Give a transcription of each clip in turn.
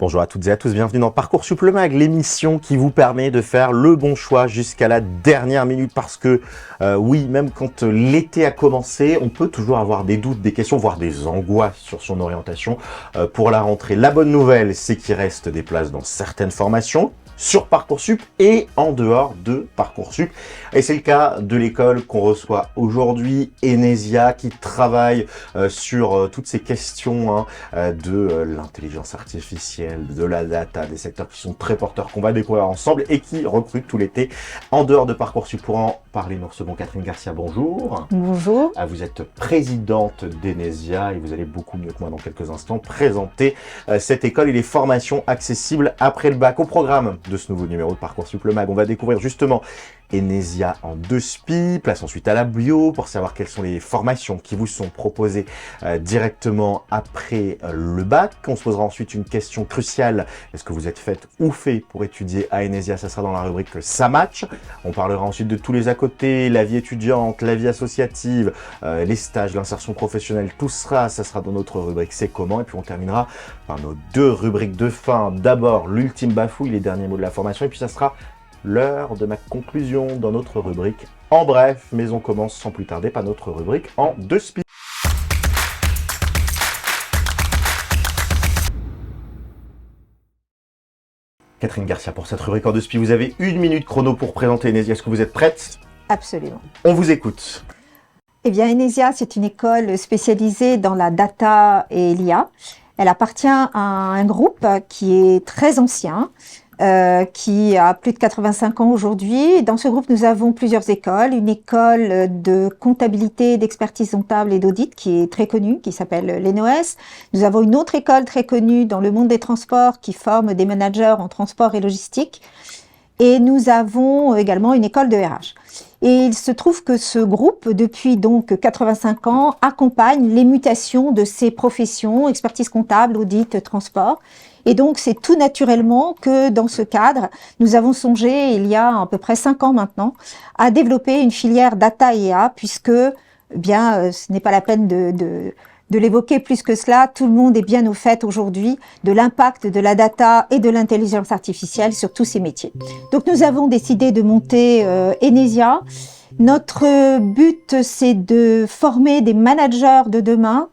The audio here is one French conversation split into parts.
Bonjour à toutes et à tous, bienvenue dans Parcoursup le Mag, l'émission qui vous permet de faire le bon choix jusqu'à la dernière minute parce que oui, même quand l'été a commencé, on peut toujours avoir des doutes, des questions, voire des angoisses sur son orientation pour la rentrée. La bonne nouvelle, c'est qu'il reste des places dans certaines formations sur Parcoursup et en dehors de Parcoursup. Et c'est le cas de l'école qu'on reçoit aujourd'hui, Enesia, qui travaille sur toutes ces questions de l'intelligence artificielle, de la data, des secteurs qui sont très porteurs qu'on va découvrir ensemble et qui recrutent tout l'été en dehors de Parcoursup. Pour en parler, nous recevons Catherine Garcia, bonjour. Bonjour. Vous êtes présidente d'Enesia et vous allez beaucoup mieux que moi dans quelques instants présenter cette école et les formations accessibles après le bac. Au programme de ce nouveau numéro de Parcoursup le Mag, on va découvrir justement Enesia en 2 SPI, place ensuite à la bio pour savoir quelles sont les formations qui vous sont proposées directement après le bac. On se posera ensuite une question cruciale, est-ce que vous êtes faite ou fait pour étudier à Enesia? Ça sera dans la rubrique Ça match. On parlera ensuite de tous les à côté, la vie étudiante, la vie associative, les stages, l'insertion professionnelle, tout ça sera dans notre rubrique C'est comment. Et puis on terminera par nos 2 rubriques de fin. D'abord l'ultime bafouille, les derniers mots de la formation, et puis ça sera l'heure de ma conclusion dans notre rubrique En bref. Mais on commence sans plus tarder par notre rubrique en 2 SPI. Catherine Garcia, pour cette rubrique en 2 SPI, vous avez 1 minute chrono pour présenter Enesia. Est-ce que vous êtes prête? Absolument. On vous écoute. Eh bien, Enesia, c'est une école spécialisée dans la data et l'IA. Elle appartient à un groupe qui est très ancien, qui a plus de 85 ans aujourd'hui. Dans ce groupe, nous avons plusieurs écoles. Une école de comptabilité, d'expertise comptable et d'audit qui est très connue, qui s'appelle l'ENOS. Nous avons une autre école très connue dans le monde des transports qui forme des managers en transport et logistique. Et nous avons également une école de RH. Et il se trouve que ce groupe, depuis donc 85 ans, accompagne les mutations de ces professions, expertise comptable, audit, transport. Et donc, c'est tout naturellement que dans ce cadre, nous avons songé, il y a à peu près 5 ans maintenant, à développer une filière data et IA, puisque, ce n'est pas la peine de l'évoquer plus que cela, tout le monde est bien au fait aujourd'hui de l'impact de la data et de l'intelligence artificielle sur tous ces métiers. Donc nous avons décidé de monter Enesia. Notre but, c'est de former des managers de demain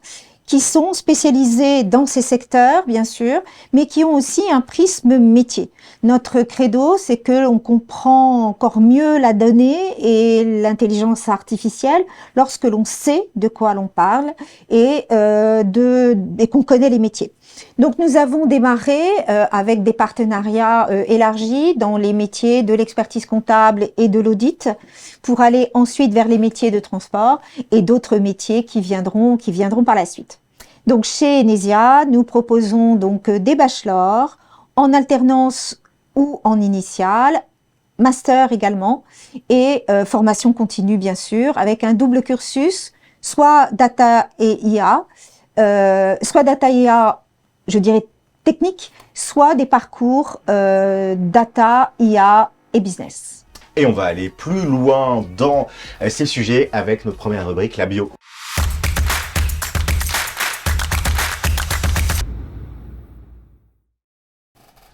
qui sont spécialisés dans ces secteurs, bien sûr, mais qui ont aussi un prisme métier. Notre credo, c'est que l'on comprend encore mieux la donnée et l'intelligence artificielle lorsque l'on sait de quoi l'on parle et qu'on connaît les métiers. Donc nous avons démarré avec des partenariats élargis dans les métiers de l'expertise comptable et de l'audit pour aller ensuite vers les métiers de transport et d'autres métiers qui viendront par la suite. Donc chez Enesia, nous proposons donc des bachelors en alternance ou en initiale, master également et formation continue bien sûr avec un double cursus, soit data et IA, je dirais technique, soit des parcours data, IA et business. Et on va aller plus loin dans ces sujets avec notre première rubrique, la bio.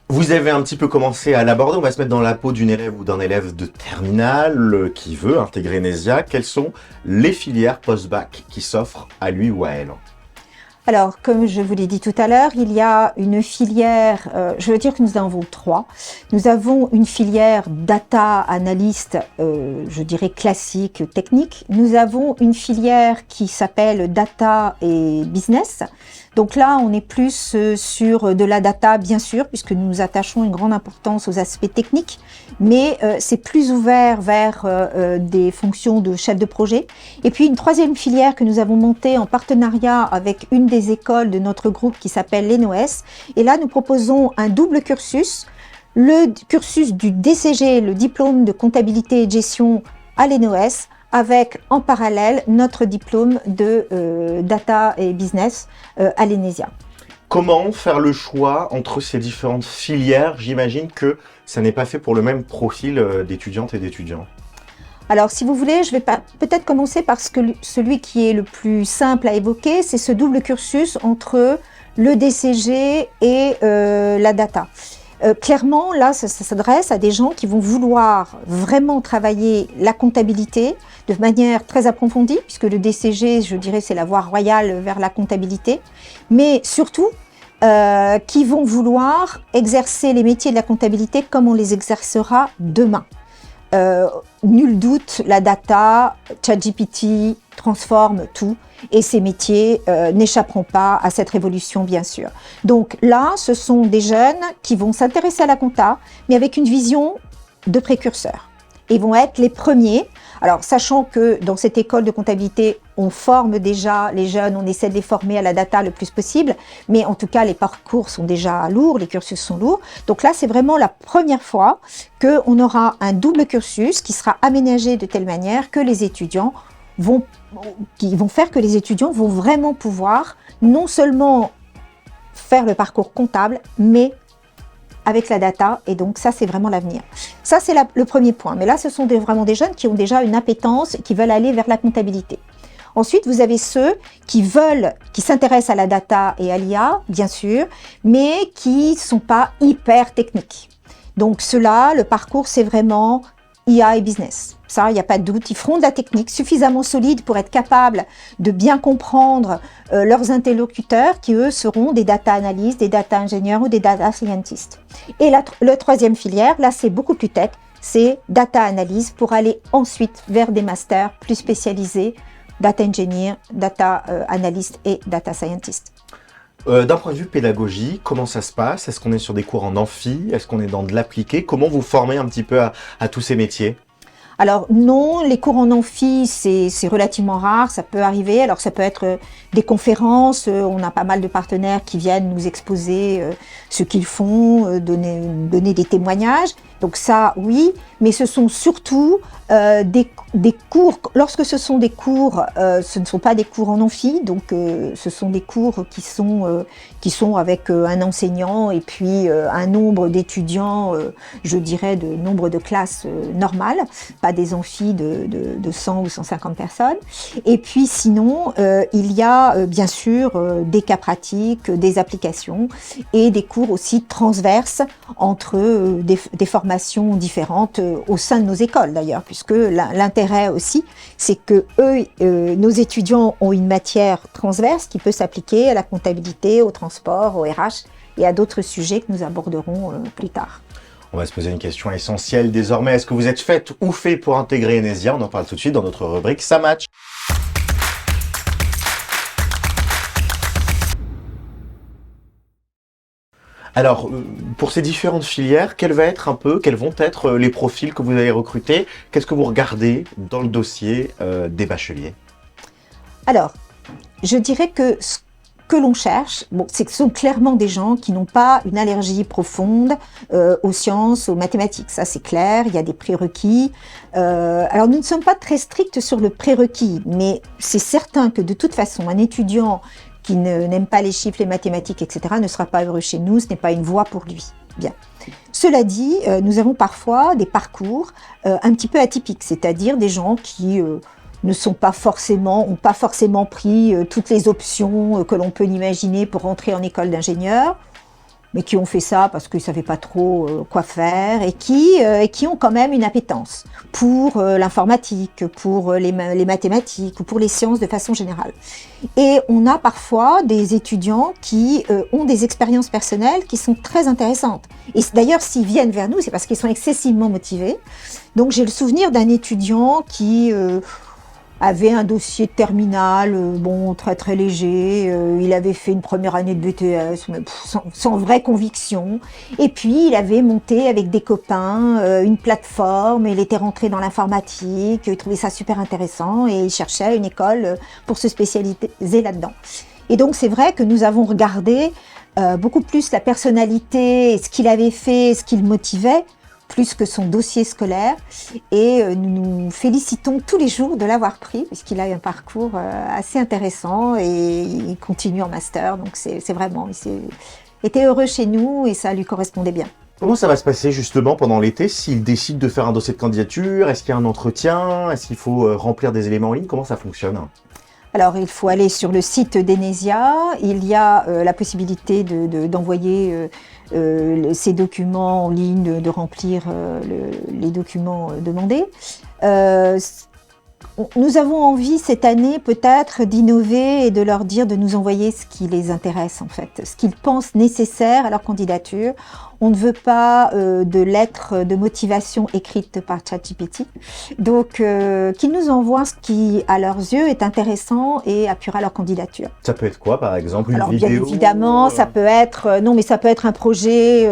Vous avez un petit peu commencé à l'aborder, on va se mettre dans la peau d'une élève ou d'un élève de terminale qui veut intégrer Enesia. Quelles sont les filières post-bac qui s'offrent à lui ou à elle? Alors, comme je vous l'ai dit tout à l'heure, il y a une filière, je veux dire que nous en avons 3. Nous avons une filière data analyst, je dirais classique, technique. Nous avons une filière qui s'appelle data et business. Donc là, on est plus sur de la data, bien sûr, puisque nous nous attachons une grande importance aux aspects techniques, mais c'est plus ouvert vers des fonctions de chef de projet. Et puis une 3e filière que nous avons montée en partenariat avec une des écoles de notre groupe qui s'appelle l'ENOS. Et là, nous proposons un double cursus, le cursus du DCG, le diplôme de comptabilité et de gestion à l'ENOS, avec en parallèle notre diplôme de data et business à l'Enesia. Comment faire le choix entre ces différentes filières? J'imagine que ça n'est pas fait pour le même profil d'étudiantes et d'étudiants. Alors, si vous voulez, je vais peut-être commencer par celui qui est le plus simple à évoquer, c'est ce double cursus entre le DCG et la data. Clairement, là, ça s'adresse à des gens qui vont vouloir vraiment travailler la comptabilité de manière très approfondie, puisque le DCG, je dirais, c'est la voie royale vers la comptabilité, mais surtout, qui vont vouloir exercer les métiers de la comptabilité comme on les exercera demain. Nul doute, la data, ChatGPT transforme tout et ces métiers n'échapperont pas à cette révolution, bien sûr. Donc là, ce sont des jeunes qui vont s'intéresser à la compta, mais avec une vision de précurseur. Ils vont être les premiers. Alors, sachant que dans cette école de comptabilité, on forme déjà les jeunes, on essaie de les former à la data le plus possible, mais en tout cas, les parcours sont déjà lourds, les cursus sont lourds. Donc là, c'est vraiment la première fois qu'on aura un double cursus qui sera aménagé de telle manière que les étudiants vont faire que les étudiants vont vraiment pouvoir non seulement faire le parcours comptable, mais avec la data, et donc ça c'est vraiment l'avenir. Ça c'est le premier point, mais là ce sont vraiment des jeunes qui ont déjà une appétence, qui veulent aller vers la comptabilité. Ensuite, vous avez ceux qui s'intéressent à la data et à l'IA, bien sûr, mais qui ne sont pas hyper techniques. Donc ceux-là, le parcours c'est vraiment IA et business. Ça, il n'y a pas de doute, ils feront de la technique suffisamment solide pour être capables de bien comprendre leurs interlocuteurs qui, eux, seront des data analystes, des data ingénieurs ou des data scientists. Et la troisième filière, là, c'est beaucoup plus tech, c'est data analyse pour aller ensuite vers des masters plus spécialisés, data engineer, data analyst et data scientist. D'un point de vue pédagogie, comment ça se passe? Est-ce qu'on est sur des cours en amphi? Est-ce qu'on est dans de l'appliqué? Comment vous formez un petit peu à tous ces métiers? Alors non, les cours en amphi, c'est relativement rare, ça peut arriver. Alors ça peut être des conférences, on a pas mal de partenaires qui viennent nous exposer ce qu'ils font, donner des témoignages. Donc ça, oui, mais ce sont surtout des cours. Lorsque ce sont des cours, ce ne sont pas des cours en amphi, donc ce sont des cours qui sont avec un enseignant et puis un nombre d'étudiants, je dirais de nombre de classes normales, pas des amphis de 100 ou 150 personnes. Et puis sinon, il y a bien sûr des cas pratiques, des applications et des cours aussi transverses entre des formations différentes au sein de nos écoles d'ailleurs, puisque l'intérêt aussi, c'est que nos étudiants ont une matière transverse qui peut s'appliquer à la comptabilité, au transport, au RH et à d'autres sujets que nous aborderons plus tard. On va se poser une question essentielle désormais. Est-ce que vous êtes faite ou fait pour intégrer Enesia? On en parle tout de suite dans notre rubrique Ça match. Alors, pour ces différentes filières, quels vont être les profils que vous allez recruter? Qu'est-ce que vous regardez dans le dossier des bacheliers? Alors, je dirais que ce que l'on cherche, c'est que ce sont clairement des gens qui n'ont pas une allergie profonde aux sciences, aux mathématiques. Ça, c'est clair, il y a des prérequis. Alors, nous ne sommes pas très stricts sur le prérequis, mais c'est certain que de toute façon, un étudiant qui n'aime pas les chiffres, les mathématiques, etc., ne sera pas heureux chez nous, ce n'est pas une voie pour lui. Bien. Cela dit, nous avons parfois des parcours un petit peu atypiques, c'est-à-dire des gens qui n'ont pas forcément pris toutes les options que l'on peut imaginer pour rentrer en école d'ingénieur, mais qui ont fait ça parce qu'ils ne savaient pas trop quoi faire et qui ont quand même une appétence pour l'informatique, pour les mathématiques ou pour les sciences de façon générale. Et on a parfois des étudiants qui ont des expériences personnelles qui sont très intéressantes. Et d'ailleurs, s'ils viennent vers nous, c'est parce qu'ils sont excessivement motivés. Donc j'ai le souvenir d'un étudiant qui avait un dossier de terminale, très très léger, il avait fait une première année de BTS, mais sans vraie conviction, et puis il avait monté avec des copains une plateforme, il était rentré dans l'informatique, il trouvait ça super intéressant, et il cherchait une école pour se spécialiser là-dedans. Et donc c'est vrai que nous avons regardé beaucoup plus la personnalité, ce qu'il avait fait, ce qui le motivait, plus que son dossier scolaire, et nous nous félicitons tous les jours de l'avoir pris, puisqu'il a eu un parcours assez intéressant, et il continue en master, donc c'est vraiment, il était heureux chez nous, et ça lui correspondait bien. Comment ça va se passer justement pendant l'été s'il décide de faire un dossier de candidature? Est-ce qu'il y a un entretien? Est-ce qu'il faut remplir des éléments en ligne? Comment ça fonctionne? Alors, il faut aller sur le site d'Enesia. Il y a la possibilité d'envoyer ces documents en ligne, de remplir les documents demandés. Nous avons envie cette année peut-être d'innover et de leur dire de nous envoyer ce qui les intéresse en fait, ce qu'ils pensent nécessaire à leur candidature. On ne veut pas de lettres de motivation écrites par ChatGPT, donc qu'ils nous envoient ce qui à leurs yeux est intéressant et appuiera leur candidature. Ça peut être quoi par exemple, une Alors vidéo? bien évidemment, ça peut être non mais ça peut être un projet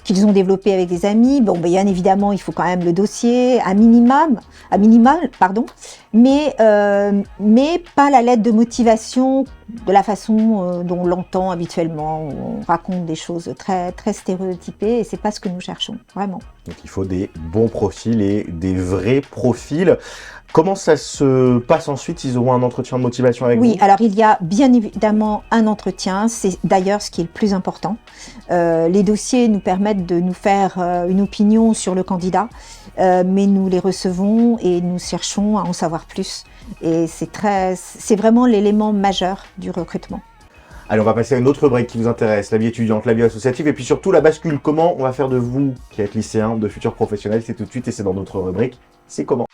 qu'ils ont développé avec des amis. Bon, bien évidemment, il faut quand même le dossier, un minimal, pardon, mais pas la lettre de motivation de la façon dont on l'entend habituellement. On raconte des choses très, très stéréotypées et c'est pas ce que nous cherchons, vraiment. Donc il faut des bons profils et des vrais profils. Comment ça se passe ensuite? Ils auront un entretien de motivation avec vous? Oui, alors il y a bien évidemment un entretien, c'est d'ailleurs ce qui est le plus important. Les dossiers nous permettent de nous faire une opinion sur le candidat, mais nous les recevons et nous cherchons à en savoir plus. Et c'est vraiment l'élément majeur du recrutement. Allez, on va passer à une autre rubrique qui vous intéresse, la vie étudiante, la vie associative, et puis surtout la bascule. Comment on va faire de vous, qui êtes lycéen, de futurs professionnels? C'est tout de suite et c'est dans notre rubrique. C'est comment?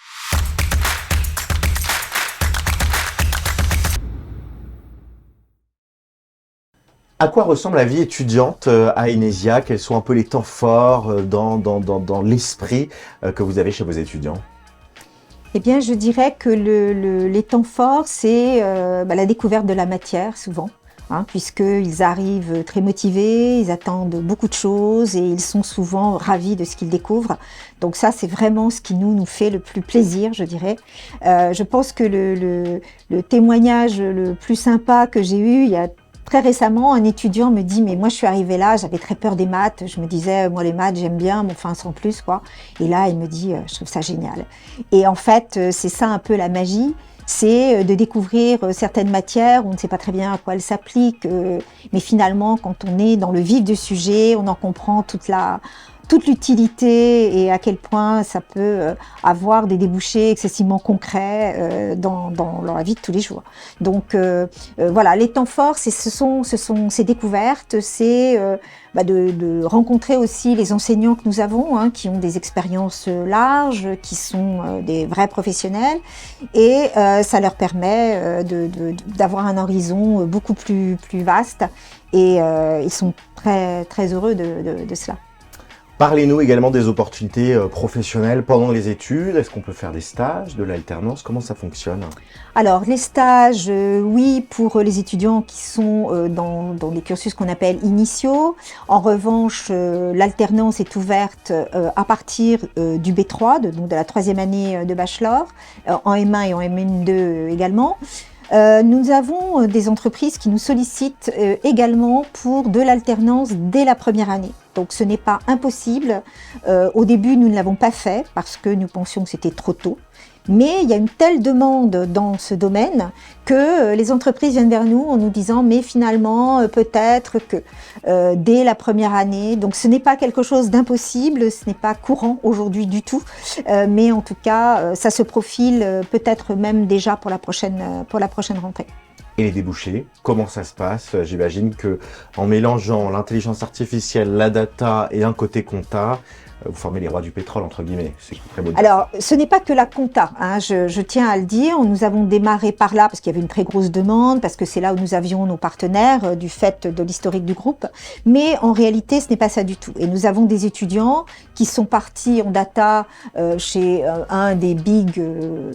À quoi ressemble la vie étudiante à Enesia? Quels sont un peu les temps forts dans l'esprit que vous avez chez vos étudiants? Eh bien, je dirais que les temps forts, c'est la découverte de la matière, souvent, hein, puisqu'ils arrivent très motivés, ils attendent beaucoup de choses et ils sont souvent ravis de ce qu'ils découvrent. Donc ça, c'est vraiment ce qui nous fait le plus plaisir, je dirais. Je pense que le témoignage le plus sympa que j'ai eu, il y a très récemment, un étudiant me dit « mais moi je suis arrivé là, j'avais très peur des maths, je me disais moi les maths j'aime bien, mais enfin sans plus quoi ». Et là il me dit « je trouve ça génial ». Et en fait c'est ça un peu la magie, c'est de découvrir certaines matières, on ne sait pas très bien à quoi elles s'appliquent, mais finalement quand on est dans le vif du sujet, on en comprend toute l'utilité et à quel point ça peut avoir des débouchés excessivement concrets dans la vie de tous les jours. Donc voilà, les temps forts, ce sont ces découvertes, c'est de rencontrer aussi les enseignants que nous avons, hein, qui ont des expériences larges, qui sont des vrais professionnels, et ça leur permet d'avoir un horizon beaucoup plus vaste, et ils sont très, très heureux de cela. Parlez-nous également des opportunités professionnelles pendant les études. Est-ce qu'on peut faire des stages, de l'alternance? Comment ça fonctionne? Alors, les stages, oui, pour les étudiants qui sont dans des cursus qu'on appelle initiaux. En revanche, l'alternance est ouverte à partir du B3, donc de la 3e année de bachelor, en M1 et en M2 également. Nous avons des entreprises qui nous sollicitent également pour de l'alternance dès la première année. Donc ce n'est pas impossible. Au début, nous ne l'avons pas fait parce que nous pensions que c'était trop tôt. Mais il y a une telle demande dans ce domaine que les entreprises viennent vers nous en nous disant « mais finalement, peut-être que dès la première année ». Donc ce n'est pas quelque chose d'impossible, ce n'est pas courant aujourd'hui du tout, mais en tout cas, ça se profile peut-être même déjà pour la prochaine rentrée. Et les débouchés, comment ça se passe? J'imagine que en mélangeant l'intelligence artificielle, la data et un côté compta, vous formez les rois du pétrole, entre guillemets. C'est très beau. Alors, ce n'est pas que la compta, hein, je tiens à le dire. Nous avons démarré par là parce qu'il y avait une très grosse demande, parce que c'est là où nous avions nos partenaires du fait de l'historique du groupe. Mais en réalité, ce n'est pas ça du tout. Et nous avons des étudiants qui sont partis en data chez un des big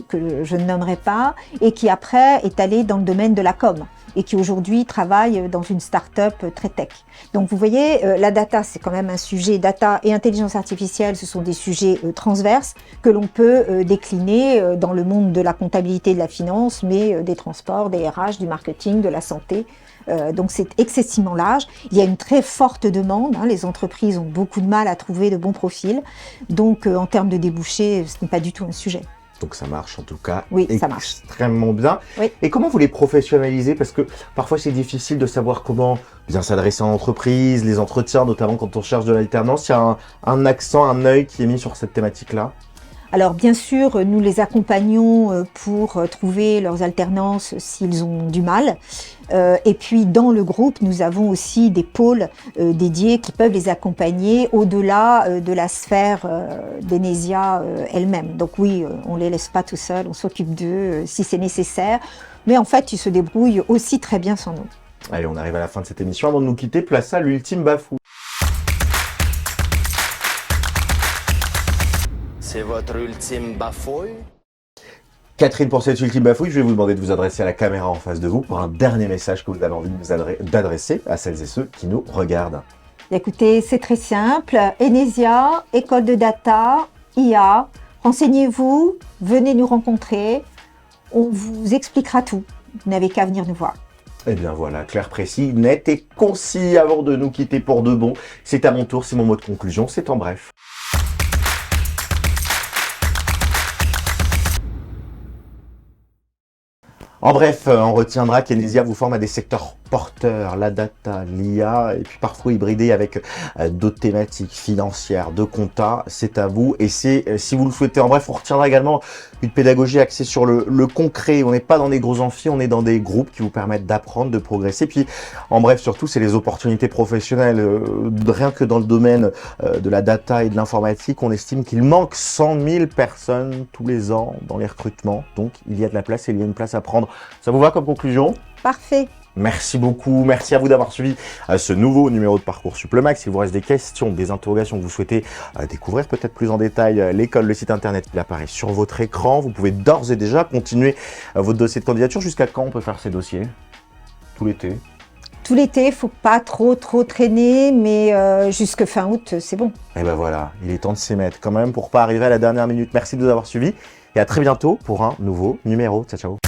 que je ne nommerai pas, et qui après est allé dans le domaine de la com, et qui aujourd'hui travaille dans une start-up très tech. Donc vous voyez, la data, c'est quand même un sujet, data et intelligence artificielle, ce sont des sujets transverses que l'on peut décliner dans le monde de la comptabilité et de la finance, mais des transports, des RH, du marketing, de la santé. Donc c'est excessivement large. Il y a une très forte demande, hein, les entreprises ont beaucoup de mal à trouver de bons profils. Donc en termes de débouchés, ce n'est pas du tout un sujet. Donc ça marche en tout cas, oui, ça marche extrêmement bien. Oui. Et comment vous les professionnalisez? Parce que parfois c'est difficile de savoir comment bien s'adresser en entreprise, les entretiens, notamment quand on cherche de l'alternance. Il y a un accent, un œil qui est mis sur cette thématique-là? Alors bien sûr, nous les accompagnons pour trouver leurs alternances s'ils ont du mal. Et puis dans le groupe, nous avons aussi des pôles dédiés qui peuvent les accompagner au-delà de la sphère d'Enesia elle-même. Donc oui, on ne les laisse pas tout seuls, on s'occupe d'eux si c'est nécessaire. Mais en fait, ils se débrouillent aussi très bien sans nous. Allez, on arrive à la fin de cette émission. Avant de nous quitter, place à l'ultime bafouille. C'est votre ultime bafouille? Catherine, pour cette ultime bafouille, je vais vous demander de vous adresser à la caméra en face de vous pour un dernier message que vous avez envie d'adresser à celles et ceux qui nous regardent. Écoutez, c'est très simple. Enesia, école de data, IA, renseignez-vous, venez nous rencontrer, on vous expliquera tout. Vous n'avez qu'à venir nous voir. Eh bien voilà, clair, précis, net et concis avant de nous quitter pour de bon. C'est à mon tour, c'est mon mot de conclusion, c'est en bref. En bref, on retiendra qu'Enesia vous forme à des secteurs porteurs, la data, l'IA, et puis parfois hybridé avec d'autres thématiques financières, de compta, c'est à vous. Et c'est, si vous le souhaitez, en bref, on retiendra également une pédagogie axée sur le concret. On n'est pas dans des gros amphis, on est dans des groupes qui vous permettent d'apprendre, de progresser. Puis, en bref, surtout, c'est les opportunités professionnelles. Rien que dans le domaine de la data et de l'informatique, on estime qu'il manque 100 000 personnes tous les ans dans les recrutements. Donc, il y a de la place et il y a une place à prendre. Ça vous va comme conclusion? Parfait. Merci beaucoup, merci à vous d'avoir suivi ce nouveau numéro de Parcoursup Le Mag. S'il vous reste des questions, des interrogations que vous souhaitez découvrir peut-être plus en détail l'école, le site internet, il apparaît sur votre écran. Vous pouvez d'ores et déjà continuer votre dossier de candidature. Jusqu'à quand on peut faire ces dossiers? Tout l'été? Tout l'été, il ne faut pas trop traîner, mais jusque fin août, c'est bon. Et ben voilà, il est temps de s'y mettre quand même pour pas arriver à la dernière minute. Merci de nous avoir suivis et à très bientôt pour un nouveau numéro. Ciao, ciao.